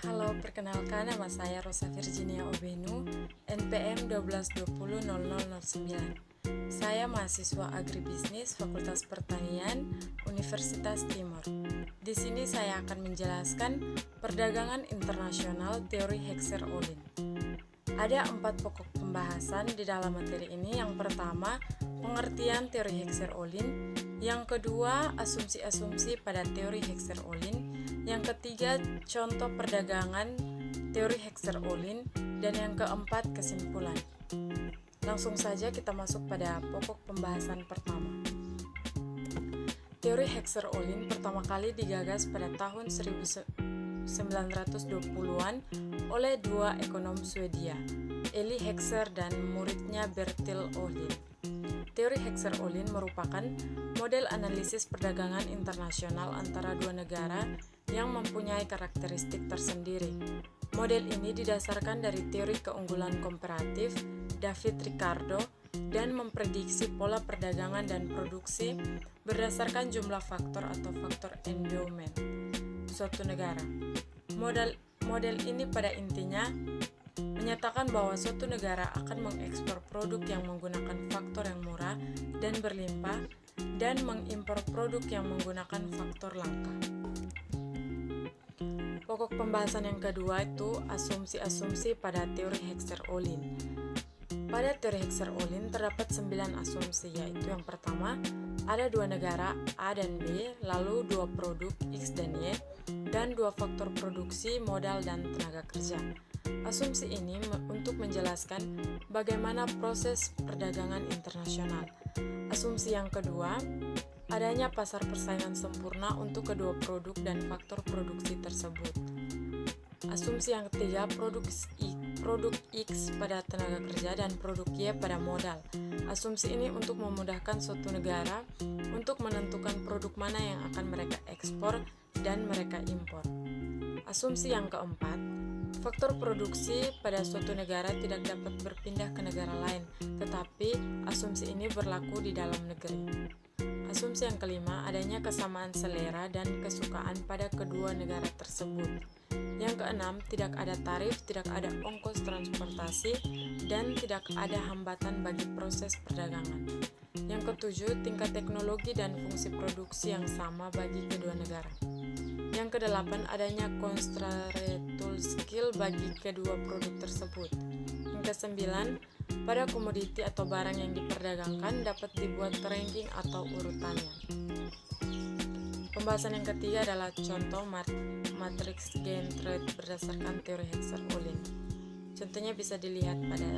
Halo, perkenalkan nama saya Rosa Virginia Obenu, NPM 12200009. Saya mahasiswa agribisnis Fakultas Pertanian Universitas Timur. Di sini saya akan menjelaskan perdagangan internasional teori Heckscher-Ohlin. Ada 4 pokok pembahasan di dalam materi ini. Yang pertama, pengertian teori Heckscher-Ohlin. Yang kedua, asumsi-asumsi pada teori Heckscher-Ohlin. Yang ketiga, contoh perdagangan teori Heckscher-Ohlin. Dan yang keempat, kesimpulan. Langsung saja kita masuk pada pokok pembahasan pertama. Teori Heckscher-Ohlin pertama kali digagas pada tahun 1920-an oleh dua ekonom Swedia, Eli Heckscher dan muridnya Bertil Ohlin. Teori Heckscher-Ohlin merupakan model analisis perdagangan internasional antara dua negara yang mempunyai karakteristik tersendiri. Model ini didasarkan dari teori keunggulan komparatif David Ricardo dan memprediksi pola perdagangan dan produksi berdasarkan jumlah faktor atau faktor endowment suatu negara. Model ini pada intinya menyatakan bahwa suatu negara akan mengekspor produk yang menggunakan faktor yang murah dan berlimpah dan mengimpor produk yang menggunakan faktor langka. Pokok pembahasan yang kedua itu asumsi-asumsi pada teori Heckscher-Ohlin. Pada teori Heckscher-Ohlin terdapat 9 asumsi, yaitu yang pertama, ada dua negara A dan B, lalu dua produk X dan Y, dan dua faktor produksi, modal, dan tenaga kerja. Asumsi ini untuk menjelaskan bagaimana proses perdagangan internasional. Asumsi yang kedua, adanya pasar persaingan sempurna untuk kedua produk dan faktor produksi tersebut. Asumsi yang ketiga, produk X pada tenaga kerja dan produk Y pada modal. Asumsi ini untuk memudahkan suatu negara untuk menentukan produk mana yang akan mereka ekspor dan mereka impor. Asumsi yang keempat, faktor produksi pada suatu negara tidak dapat berpindah ke negara lain, tetapi asumsi ini berlaku di dalam negeri. Asumsi yang kelima, adanya kesamaan selera dan kesukaan pada kedua negara tersebut. Yang keenam, tidak ada tarif, tidak ada ongkos transportasi, dan tidak ada hambatan bagi proses perdagangan. Yang ketujuh, tingkat teknologi dan fungsi produksi yang sama bagi kedua negara. Yang kedelapan, adanya constructural skill bagi kedua produk tersebut. Yang kesembilan, pada komoditi atau barang yang diperdagangkan dapat dibuat ranking atau urutannya. Pembahasan yang ketiga adalah contoh matriks gain trade berdasarkan teori Heckscher-Ohlin. Contohnya bisa dilihat pada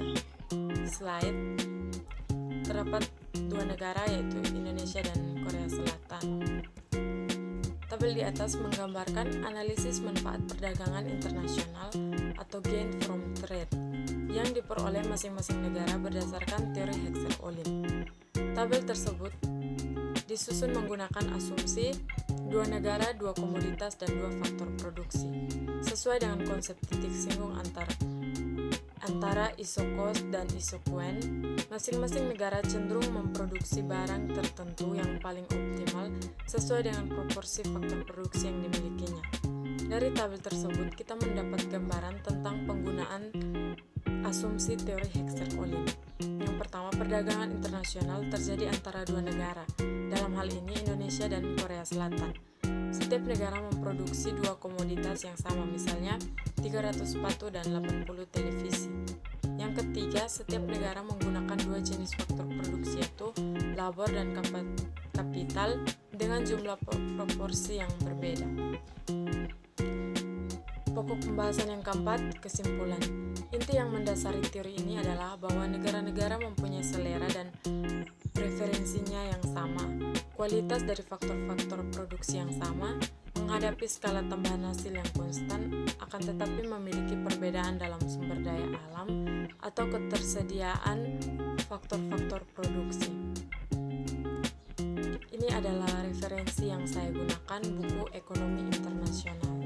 slide. Terdapat dua negara yaitu Indonesia dan Korea Selatan. Tabel di atas menggambarkan analisis manfaat perdagangan internasional atau gain from trade yang diperoleh masing-masing negara berdasarkan teori Heckscher-Ohlin. Tabel tersebut disusun menggunakan asumsi dua negara, dua komoditas, dan dua faktor produksi. Sesuai dengan konsep titik singgung antara iso-cost dan iso-quen, masing-masing negara cenderung memproduksi barang tertentu yang paling optimal sesuai dengan proporsi faktor produksi yang dimilikinya. Dari tabel tersebut, kita mendapat gambaran tentang penggunaan asumsi teori Heckscher-Ohlin. Yang pertama, perdagangan internasional terjadi antara dua negara, dalam hal ini Indonesia dan Korea Selatan. Setiap negara memproduksi dua komoditas yang sama, misalnya 300 sepatu dan 80 televisi. Yang ketiga, setiap negara menggunakan dua jenis faktor produksi, yaitu labor dan kapital, dengan jumlah proporsi yang berbeda. Pokok pembahasan yang keempat, kesimpulan. Inti yang mendasari teori ini adalah bahwa negara-negara mempunyai selera dan preferensinya yang sama, kualitas dari faktor-faktor produksi yang sama, menghadapi skala tambahan hasil yang konstan, akan tetapi memiliki perbedaan dalam sumber daya alam atau ketersediaan faktor-faktor produksi. Ini adalah referensi yang saya gunakan, buku Ekonomi Internasional.